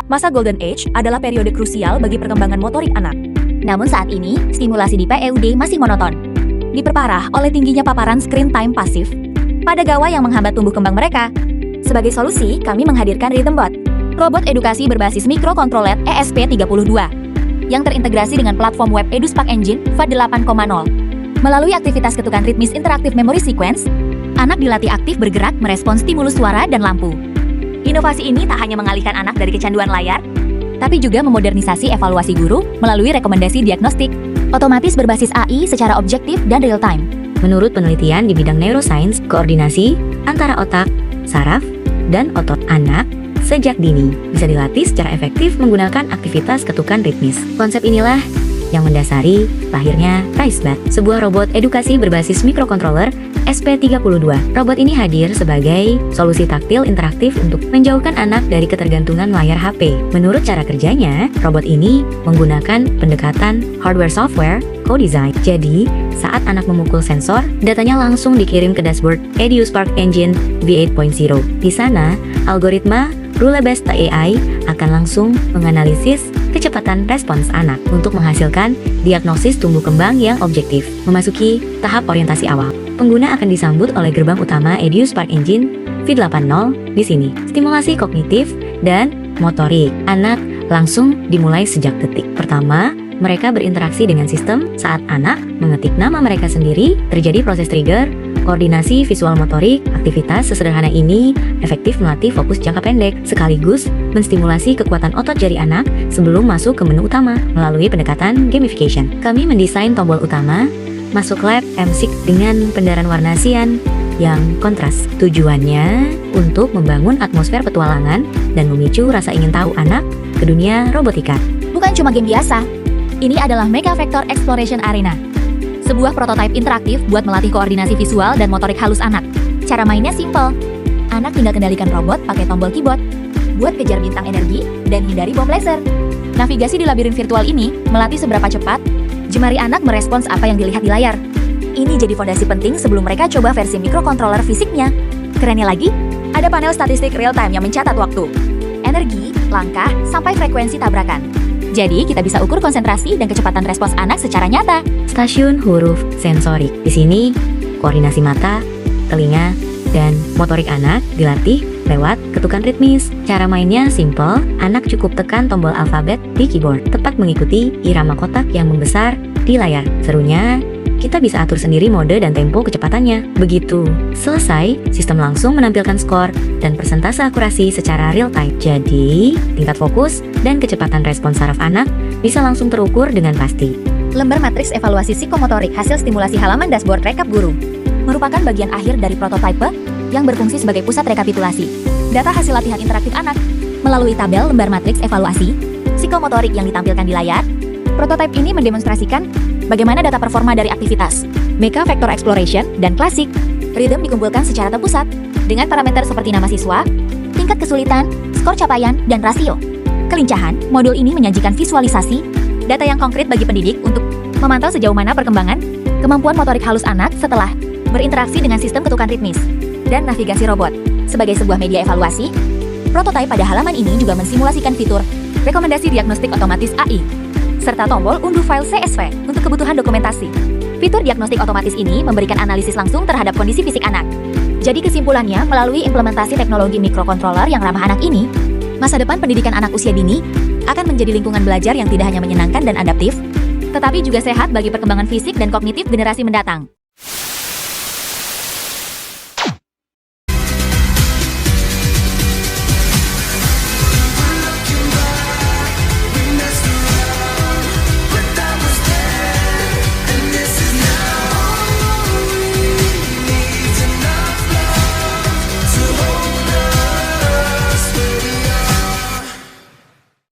Masa Golden Age adalah periode krusial bagi perkembangan motorik anak. Namun saat ini, stimulasi di PEUD masih monoton. Diperparah oleh tingginya paparan screen time pasif pada gawai yang menghambat tumbuh kembang mereka. Sebagai solusi, kami menghadirkan Rhythmbot, robot edukasi berbasis mikrokontroler ESP32, yang terintegrasi dengan platform web EduSpark Engine VA 8.0. Melalui aktivitas ketukan ritmis interaktif memory sequence, anak dilatih aktif bergerak merespons stimulus suara dan lampu. Inovasi ini tak hanya mengalihkan anak dari kecanduan layar, tapi juga memodernisasi evaluasi guru melalui rekomendasi diagnostik, otomatis berbasis AI secara objektif dan real-time. Menurut penelitian di bidang neuroscience, koordinasi antara otak, saraf, dan otot anak sejak dini bisa dilatih secara efektif menggunakan aktivitas ketukan ritmis. Konsep inilah yang mendasari lahirnya RiseBat, sebuah robot edukasi berbasis mikrokontroler SP32. Robot ini hadir sebagai solusi taktil interaktif untuk menjauhkan anak dari ketergantungan layar HP. Menurut cara kerjanya, robot ini menggunakan pendekatan hardware-software co-design. Jadi, saat anak memukul sensor, datanya langsung dikirim ke dashboard EduSpark Engine V8.0. Di sana, algoritma Rule-Based AI akan langsung menganalisis kecepatan respons anak untuk menghasilkan diagnosis tumbuh kembang yang objektif. Memasuki tahap orientasi awal, pengguna akan disambut oleh gerbang utama EduSpark Engine V8.0 di sini. Stimulasi kognitif dan motorik anak langsung dimulai sejak detik pertama. Mereka berinteraksi dengan sistem saat anak mengetik nama mereka sendiri, terjadi proses trigger, koordinasi visual motorik. Aktivitas sesederhana ini efektif melatih fokus jangka pendek, sekaligus menstimulasi kekuatan otot jari anak sebelum masuk ke menu utama melalui pendekatan gamification. Kami mendesain tombol utama, masuk lab M6 dengan pendaran warna cyan yang kontras. Tujuannya untuk membangun atmosfer petualangan dan memicu rasa ingin tahu anak ke dunia robotika. Bukan cuma game biasa, ini adalah Mecha Vector Exploration Arena, sebuah prototipe interaktif buat melatih koordinasi visual dan motorik halus anak. Cara mainnya simple. Anak tinggal kendalikan robot pakai tombol keyboard buat kejar bintang energi dan hindari bom laser. Navigasi di labirin virtual ini melatih seberapa cepat jemari anak merespons apa yang dilihat di layar. Ini jadi fondasi penting sebelum mereka coba versi mikrokontroler fisiknya. Kerennya lagi, ada panel statistik real time yang mencatat waktu, energi, langkah, sampai frekuensi tabrakan. Jadi, kita bisa ukur konsentrasi dan kecepatan respons anak secara nyata. Stasiun huruf sensorik. Di sini, koordinasi mata, telinga, dan motorik anak dilatih lewat ketukan ritmis. Cara mainnya simple, anak cukup tekan tombol alfabet di keyboard, tepat mengikuti irama kotak yang membesar di layar. Serunya, kita bisa atur sendiri mode dan tempo kecepatannya. Begitu selesai, sistem langsung menampilkan skor dan persentase akurasi secara real time. Jadi, tingkat fokus dan kecepatan respons saraf anak bisa langsung terukur dengan pasti. Lembar matriks evaluasi psikomotorik hasil stimulasi halaman dashboard rekap guru merupakan bagian akhir dari prototipe yang berfungsi sebagai pusat rekapitulasi data hasil latihan interaktif anak. Melalui tabel lembar matriks evaluasi psikomotorik yang ditampilkan di layar, prototipe ini mendemonstrasikan bagaimana data performa dari aktivitas Mecha Vector Exploration dan Classic Rhythm dikumpulkan secara terpusat dengan parameter seperti nama siswa, tingkat kesulitan, skor capaian, dan rasio. Kelincahan, modul ini menyajikan visualisasi data yang konkret bagi pendidik untuk memantau sejauh mana perkembangan kemampuan motorik halus anak setelah berinteraksi dengan sistem ketukan ritmis dan navigasi robot. Sebagai sebuah media evaluasi, prototipe pada halaman ini juga mensimulasikan fitur rekomendasi diagnostik otomatis AI, serta tombol unduh file CSV untuk kebutuhan dokumentasi. Fitur diagnostik otomatis ini memberikan analisis langsung terhadap kondisi fisik anak. Jadi kesimpulannya, melalui implementasi teknologi mikrokontroler yang ramah anak ini, masa depan pendidikan anak usia dini akan menjadi lingkungan belajar yang tidak hanya menyenangkan dan adaptif, tetapi juga sehat bagi perkembangan fisik dan kognitif generasi mendatang.